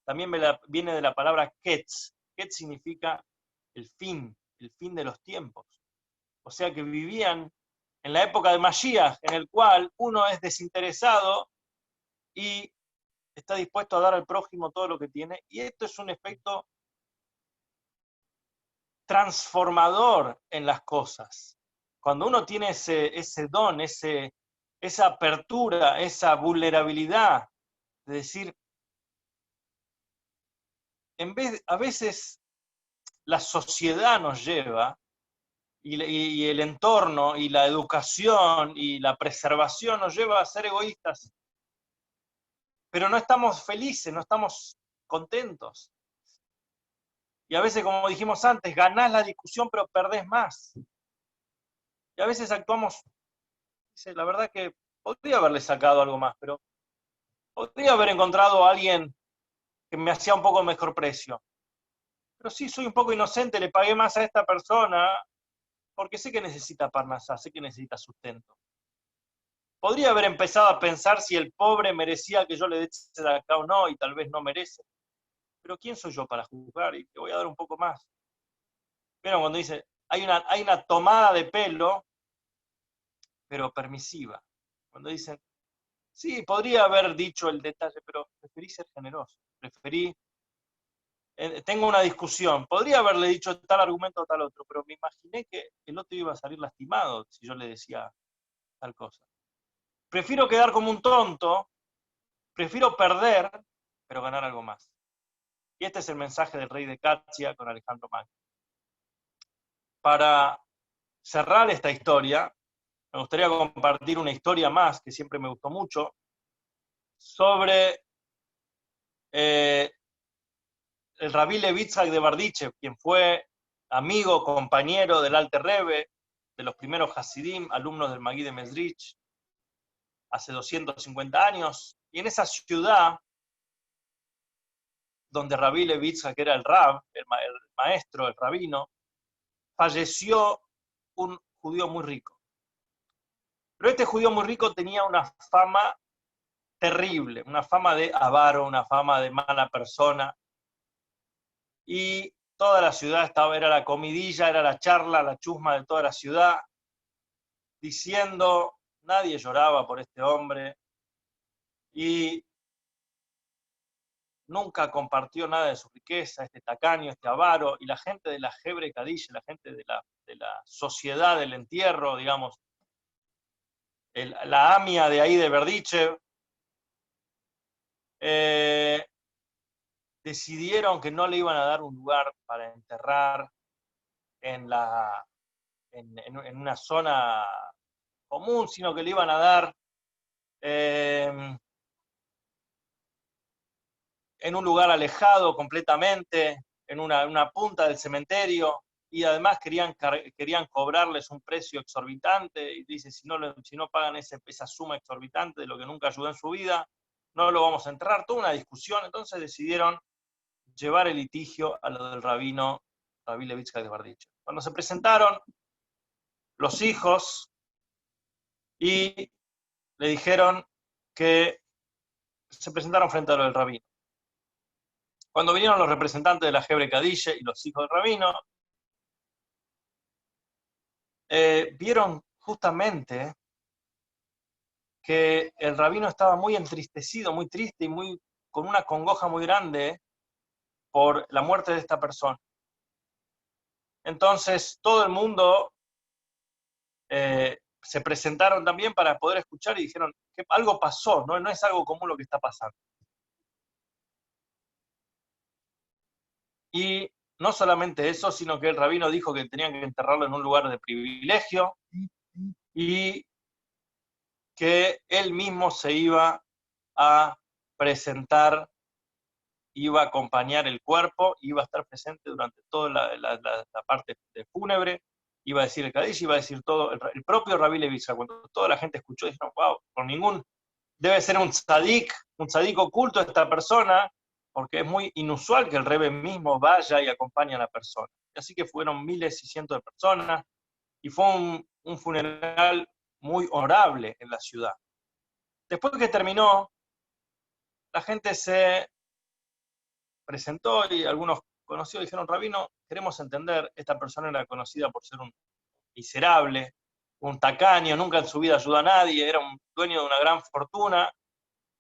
también viene de la palabra Ketz. Ketz significa el fin de los tiempos. O sea que vivían en la época de Mashiach, en el cual uno es desinteresado y está dispuesto a dar al prójimo todo lo que tiene. Y esto es un aspecto transformador en las cosas. Cuando uno tiene ese don, esa apertura, esa vulnerabilidad de decir, a veces la sociedad nos lleva y el entorno y la educación y la preservación nos lleva a ser egoístas, pero no estamos felices, no estamos contentos. Y a veces, como dijimos antes, ganás la discusión pero perdés más. Y a veces actuamos, la verdad que podría haberle sacado algo más, pero podría haber encontrado a alguien que me hacía un poco mejor precio. Pero sí, soy un poco inocente, le pagué más a esta persona porque sé que necesita parnasá, sé que necesita sustento. Podría haber empezado a pensar si el pobre merecía que yo le dé de acá o no, y tal vez no merece. Pero ¿quién soy yo para juzgar? Y te voy a dar un poco más. Pero cuando dice, hay una tomada de pelo, pero permisiva. Cuando dicen, sí, podría haber dicho el detalle, pero preferí ser generoso. Tengo una discusión. Podría haberle dicho tal argumento o tal otro, pero me imaginé que el otro iba a salir lastimado si yo le decía tal cosa. Prefiero quedar como un tonto, prefiero perder, pero ganar algo más. Y este es el mensaje del rey de Catia con Alejandro Magno. Para cerrar esta historia, me gustaría compartir una historia más que siempre me gustó mucho sobre el rabí Levi Yitzhak de Bardichev, quien fue amigo, compañero del Alter Rebbe, de los primeros Hasidim, alumnos del Magid de Mezrich, hace 250 años. Y en esa ciudad, donde Rabbi Levitza, que era el Rab, el maestro, el rabino, falleció un judío muy rico. Pero este judío muy rico tenía una fama terrible, una fama de avaro, una fama de mala persona. Y toda la ciudad era la comidilla, era la charla, la chusma de toda la ciudad, diciendo, nadie lloraba por este hombre y nunca compartió nada de su riqueza, este tacaño, este avaro, y la gente de la Hebre Kadish, la gente de la sociedad del entierro, digamos, la AMIA de ahí de Berdichev, decidieron que no le iban a dar un lugar para enterrar en una zona común, sino que le iban a dar en un lugar alejado completamente, en una punta del cementerio, y además querían cobrarles un precio exorbitante, y dice, si no pagan esa suma exorbitante de lo que nunca ayudó en su vida, no lo vamos a enterrar. Toda una discusión. Entonces decidieron llevar el litigio a lo del rabino Rabbi Levitza de Berditchev. Cuando se presentaron los hijos y le dijeron que se presentaron frente a lo del rabino. Cuando vinieron los representantes de la Hebre Kadish y los hijos del rabino, vieron justamente que el rabino estaba muy entristecido, muy triste y con una congoja muy grande por la muerte de esta persona. Entonces todo el mundo se presentaron también para poder escuchar y dijeron que algo pasó, no es algo común lo que está pasando. Y no solamente eso, sino que el rabino dijo que tenían que enterrarlo en un lugar de privilegio y que él mismo se iba a presentar, iba a acompañar el cuerpo, iba a estar presente durante toda la parte de fúnebre, iba a decir el Kadish, iba a decir todo, el propio Rabbi Levitza, cuando toda la gente escuchó, dijeron, wow, debe ser un tzadik oculto esta persona, porque es muy inusual que el Rebbe mismo vaya y acompañe a la persona. Así que fueron miles y cientos de personas, y fue un funeral muy honorable en la ciudad. Después que terminó, la gente se presentó y algunos conocidos dijeron, rabino, queremos entender, esta persona era conocida por ser un miserable, un tacaño, nunca en su vida ayudó a nadie, era un dueño de una gran fortuna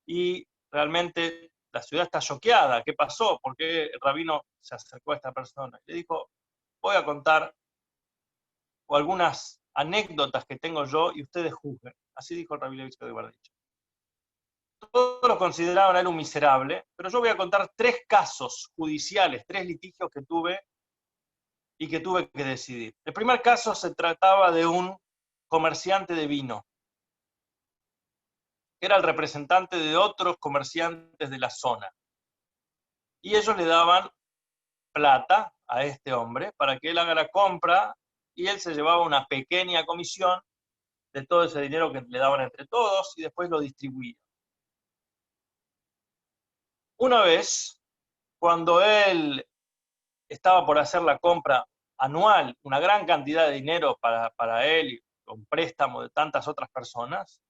y realmente la ciudad está choqueada. ¿Qué pasó? ¿Por qué el rabino se acercó a esta persona? Y le dijo, voy a contar algunas anécdotas que tengo yo y ustedes juzguen. Así dijo el rabino de Berditchev. Todos lo consideraban a él un miserable, pero yo voy a contar 3 casos judiciales, 3 litigios que tuve y que tuve que decidir. El primer caso se trataba de un comerciante de vino, que era el representante de otros comerciantes de la zona. Y ellos le daban plata a este hombre para que él haga la compra y él se llevaba una pequeña comisión de todo ese dinero que le daban entre todos y después lo distribuía. Una vez, cuando él estaba por hacer la compra anual, una gran cantidad de dinero para él y un préstamo de tantas otras personas,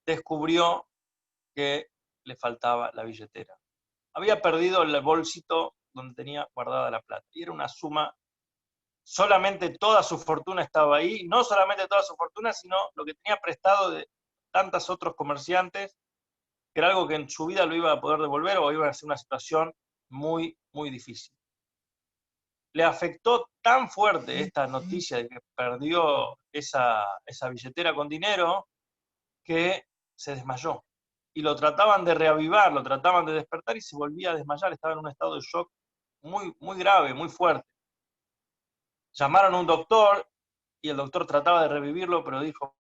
descubrió que le faltaba la billetera. Había perdido el bolsito donde tenía guardada la plata. Y era una suma, solamente toda su fortuna estaba ahí, no solamente toda su fortuna, sino lo que tenía prestado de tantos otros comerciantes, que era algo que en su vida lo iba a poder devolver o iba a ser una situación muy, muy difícil. Le afectó tan fuerte esta noticia de que perdió esa billetera con dinero que se desmayó. Y lo trataban de reavivar, lo trataban de despertar y se volvía a desmayar, estaba en un estado de shock muy, muy grave, muy fuerte. Llamaron a un doctor y el doctor trataba de revivirlo, pero dijo,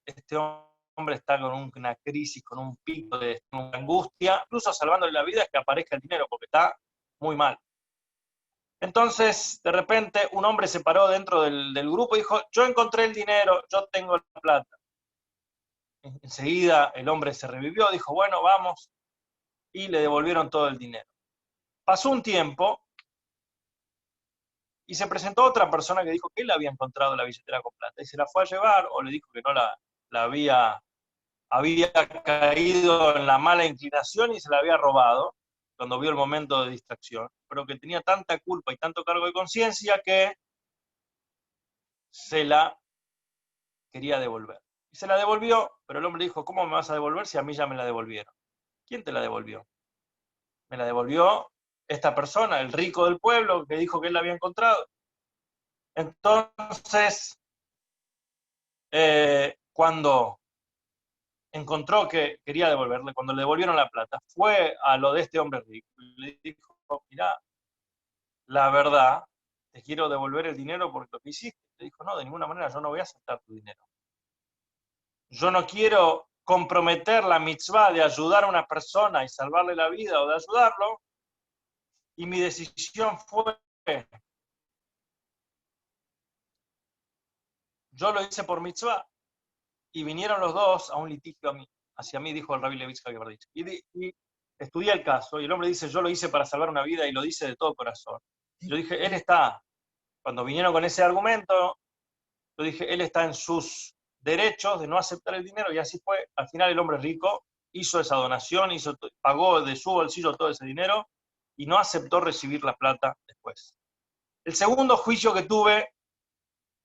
este hombre está con una crisis, con un pico de angustia, incluso salvándole la vida es que aparezca el dinero, porque está muy mal. Entonces, de repente, un hombre se paró dentro del grupo y dijo, yo encontré el dinero, yo tengo la plata. Enseguida el hombre se revivió, dijo, bueno, vamos, y le devolvieron todo el dinero. Pasó un tiempo y se presentó otra persona que dijo que él había encontrado la billetera con plata y se la fue a llevar, o le dijo que no la había caído en la mala inclinación y se la había robado cuando vio el momento de distracción, pero que tenía tanta culpa y tanto cargo de conciencia que se la quería devolver. Y se la devolvió, pero el hombre dijo, ¿cómo me vas a devolver si a mí ya me la devolvieron? ¿Quién te la devolvió? Me la devolvió esta persona, el rico del pueblo, que dijo que él la había encontrado. Entonces, cuando encontró que quería devolverle, cuando le devolvieron la plata, fue a lo de este hombre rico y le dijo, mirá, la verdad, te quiero devolver el dinero porque lo que hiciste. Le dijo, no, de ninguna manera, yo no voy a aceptar tu dinero. Yo no quiero comprometer la mitzvah de ayudar a una persona y salvarle la vida o de ayudarlo, y mi decisión fue, yo lo hice por mitzvah, y vinieron los dos a un litigio hacia mí, dijo el Rabbi Levitz Hagevardich. Y estudié el caso, y el hombre dice, yo lo hice para salvar una vida, y lo dice de todo corazón. Yo dije, él está, cuando vinieron con ese argumento, yo dije, él está en sus derechos de no aceptar el dinero, y así fue. Al final el hombre rico hizo esa donación, pagó de su bolsillo todo ese dinero, y no aceptó recibir la plata después. El segundo juicio que tuve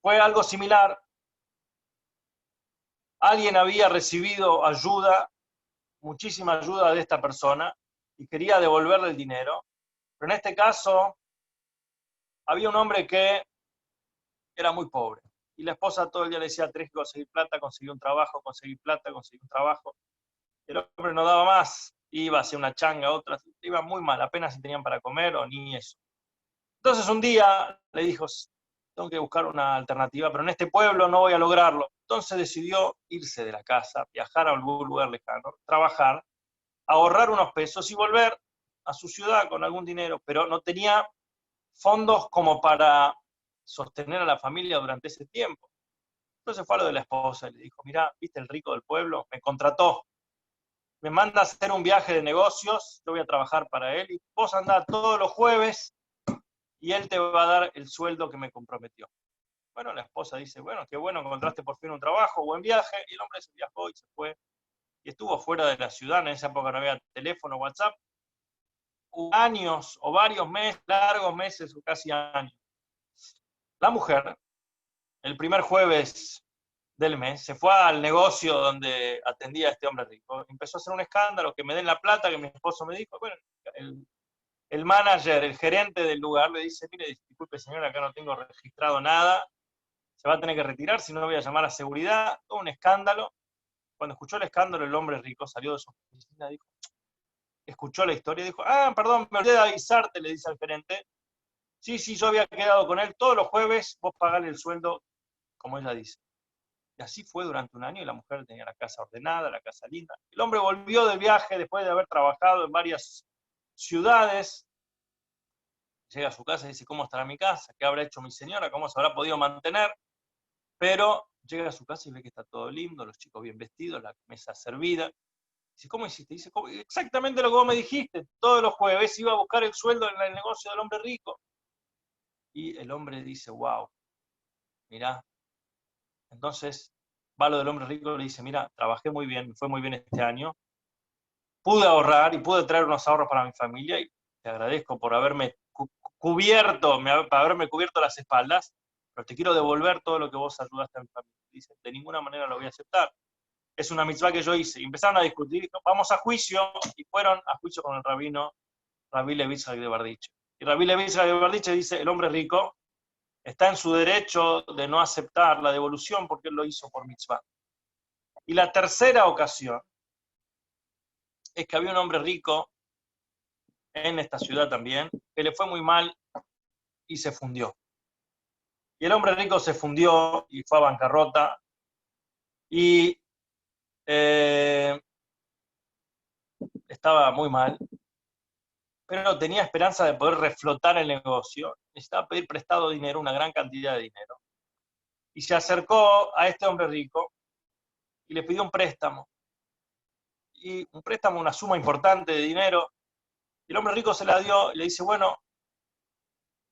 fue algo similar. Alguien había recibido ayuda, muchísima ayuda de esta persona, y quería devolverle el dinero. Pero en este caso, había un hombre que era muy pobre. Y la esposa todo el día le decía, tenés que conseguir plata, conseguir un trabajo, conseguir plata, conseguir un trabajo. El hombre no daba más, iba hacia una changa, otra, iba muy mal, apenas si tenían para comer o ni eso. Entonces un día le dijo, tengo que buscar una alternativa, pero en este pueblo no voy a lograrlo. Entonces decidió irse de la casa, viajar a algún lugar lejano, trabajar, ahorrar unos pesos y volver a su ciudad con algún dinero, pero no tenía fondos como para sostener a la familia durante ese tiempo. Entonces fue a lo de la esposa y le dijo, mirá, ¿viste el rico del pueblo? Me contrató, me manda a hacer un viaje de negocios, yo voy a trabajar para él y vos andá todos los jueves y él te va a dar el sueldo que me comprometió. Bueno, la esposa dice, bueno, qué bueno, encontraste por fin un trabajo, buen viaje, y el hombre se viajó y se fue, y estuvo fuera de la ciudad, en esa época no había teléfono, WhatsApp, años o varios meses, largos meses o casi años. La mujer, el primer jueves del mes, se fue al negocio donde atendía a este hombre rico, empezó a hacer un escándalo, que me den la plata, que mi esposo me dijo, bueno, el manager, el gerente del lugar le dice, mire, disculpe señora, acá no tengo registrado nada, se va a tener que retirar, si no voy a llamar a seguridad, todo un escándalo. Cuando escuchó el escándalo, el hombre rico salió de su oficina, dijo, escuchó la historia y dijo, perdón, me olvidé de avisarte, le dice al gerente, sí, yo había quedado con él todos los jueves, vos pagale el sueldo, como ella dice. Y así fue durante un año y la mujer tenía la casa ordenada, la casa linda. El hombre volvió del viaje después de haber trabajado en varias ciudades, llega a su casa y dice, ¿cómo estará mi casa? ¿Qué habrá hecho mi señora? ¿Cómo se habrá podido mantener? Pero llega a su casa y ve que está todo lindo, los chicos bien vestidos, la mesa servida. Dice, ¿cómo hiciste? Dice, exactamente lo que vos me dijiste. Todos los jueves iba a buscar el sueldo en el negocio del hombre rico. Y el hombre dice, wow, mirá. Entonces va lo del hombre rico y le dice, mira, trabajé muy bien, me fue muy bien este año. Pude ahorrar y pude traer unos ahorros para mi familia y te agradezco por haberme cubierto las espaldas, pero te quiero devolver todo lo que vos ayudaste a mi familia. Dice, de ninguna manera lo voy a aceptar. Es una mitzvah que yo hice. Y empezaron a discutir, vamos a juicio, y fueron a juicio con el rabino Rabbi Levitz Hagevardich. Y Rabbi Levitz Hagevardich dice, el hombre rico está en su derecho de no aceptar la devolución porque él lo hizo por mitzvah. Y la tercera ocasión es que había un hombre rico en esta ciudad también, que le fue muy mal y se fundió. Y el hombre rico se fundió y fue a bancarrota, y Estaba muy mal, pero tenía esperanza de poder reflotar el negocio. Necesitaba pedir prestado dinero, una gran cantidad de dinero. Y se acercó a este hombre rico y le pidió un préstamo. Y un préstamo, una suma importante de dinero. Y el hombre rico se la dio y le dice, bueno,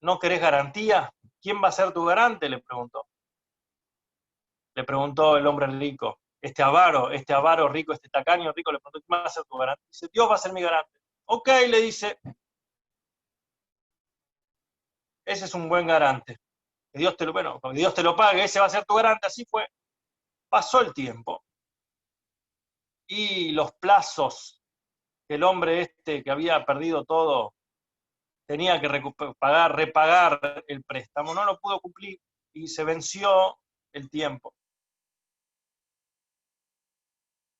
¿no querés garantía? ¿Quién va a ser tu garante? Le preguntó. Le preguntó el hombre rico. Este avaro rico, este tacaño rico, le preguntó, ¿quién va a ser tu garante? Dice, Dios va a ser mi garante. Ok, le dice, ese es un buen garante. Que Dios te lo, bueno, que Dios te lo pague, ese va a ser tu garante. Así fue. Pasó el tiempo y los plazos que el hombre este que había perdido todo tenía que repagar el préstamo, no lo pudo cumplir y se venció el tiempo.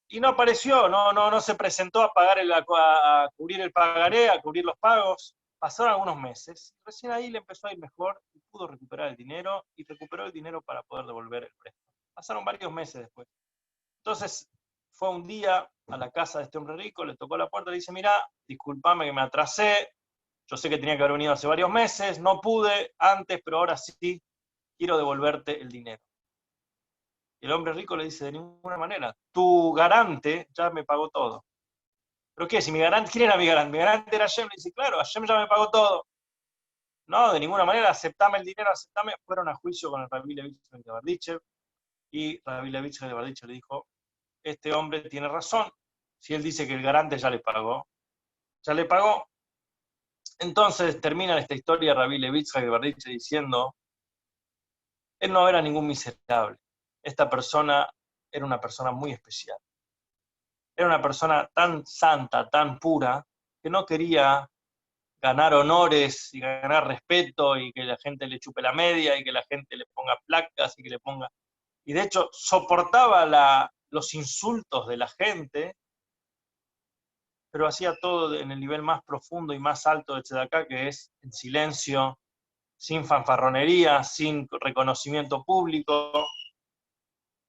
Y no apareció, no se presentó a pagar a cubrir el pagaré, a cubrir los pagos. Pasaron algunos meses, recién ahí le empezó a ir mejor y pudo recuperar el dinero y recuperó el dinero para poder devolver el préstamo. Pasaron varios meses después. Entonces fue un día a la casa de este hombre rico, le tocó la puerta y le dice, mira, discúlpame que me atrasé, yo sé que tenía que haber venido hace varios meses, no pude antes, pero ahora sí quiero devolverte el dinero. Y el hombre rico le dice, de ninguna manera, tu garante ya me pagó todo. ¿Pero qué? Si mi garante, ¿quién era mi garante? Mi garante era Hashem. Le dice, claro, Hashem ya me pagó todo. No, de ninguna manera, aceptame el dinero, aceptame. Fueron a juicio con el Rabbi Levitch de Bardichev, y Rabbi Levitch de Bardichev le dijo, este hombre tiene razón. Si él dice que el garante ya le pagó, ya le pagó. Entonces termina esta historia Rabbi Levitch de Bardichev diciendo, él no era ningún miserable. Esta persona era una persona muy especial. Era una persona tan santa, tan pura, que no quería ganar honores y ganar respeto y que la gente le chupe la media y que la gente le ponga placas y que le ponga... Y de hecho soportaba los insultos de la gente, pero hacía todo en el nivel más profundo y más alto de Tzedakah, que es en silencio, sin fanfarronería, sin reconocimiento público.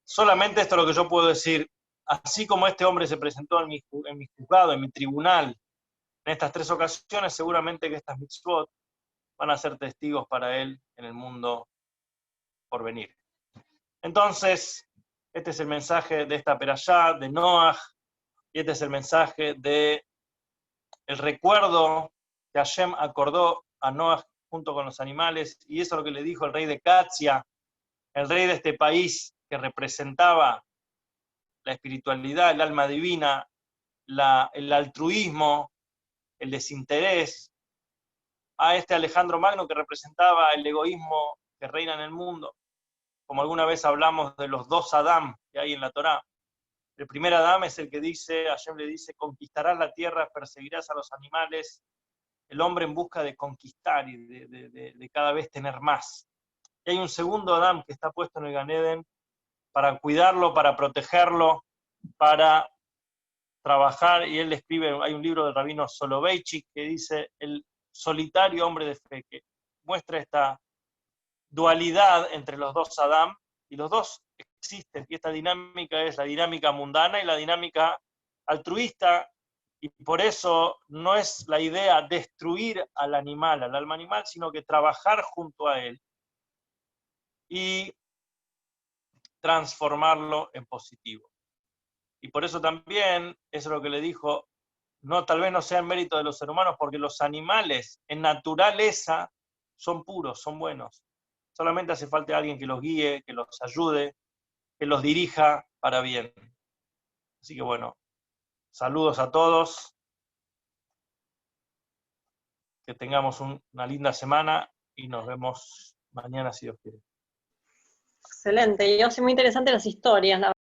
Solamente esto es lo que yo puedo decir. Así como este hombre se presentó en mi juzgado, en mi tribunal, en estas 3 ocasiones, seguramente que estas mitzvot van a ser testigos para él en el mundo por venir. Entonces, este es el mensaje de esta perashá, de Noaj, y este es el mensaje de el recuerdo que Hashem acordó a Noaj junto con los animales, y eso es lo que le dijo el rey de Catia, el rey de este país que representaba la espiritualidad, el alma divina, el altruismo, el desinterés, a este Alejandro Magno que representaba el egoísmo que reina en el mundo. Como alguna vez hablamos de los 2 Adán que hay en la Torá. El primer Adán es el que dice, Hashem le dice, conquistarás la tierra, perseguirás a los animales, el hombre en busca de conquistar y de cada vez tener más. Y hay un segundo Adán que está puesto en el Gan Eden para cuidarlo, para protegerlo, para trabajar, y él escribe, hay un libro del rabino Soloveitchik que dice, el solitario hombre de fe, que muestra esta dualidad entre los 2 Adán, y los dos existen, y esta dinámica es la dinámica mundana y la dinámica altruista, y por eso no es la idea destruir al animal, al alma animal, sino que trabajar junto a él y transformarlo en positivo. Y por eso también, eso es lo que le dijo, no, tal vez no sea el mérito de los seres humanos, porque los animales en naturaleza son puros, son buenos. Solamente hace falta alguien que los guíe, que los ayude, que los dirija para bien. Así que bueno, saludos a todos, que tengamos una linda semana y nos vemos mañana si Dios quiere. Excelente, y muy interesantes las historias, la